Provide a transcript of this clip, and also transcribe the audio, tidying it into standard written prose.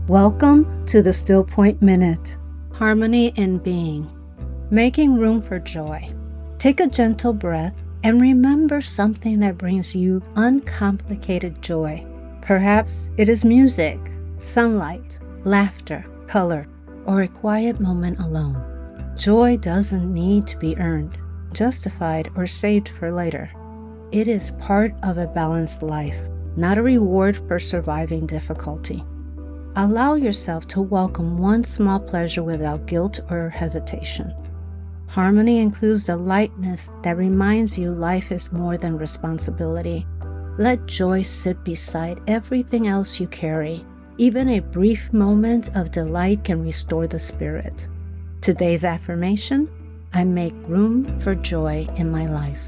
Welcome to the Still Point Minute. Harmony in being. Making room for joy. Take a gentle breath and remember something that brings you uncomplicated joy. Perhaps it is music, sunlight, laughter, color, or a quiet moment alone. Joy doesn't need to be earned, justified, or saved for later. It is part of a balanced life, not a reward for surviving difficulty. Allow yourself to welcome one small pleasure without guilt or hesitation. Harmony includes the lightness that reminds you life is more than responsibility. Let joy sit beside everything else you carry. Even a brief moment of delight can restore the spirit. Today's affirmation: I make room for joy in my life.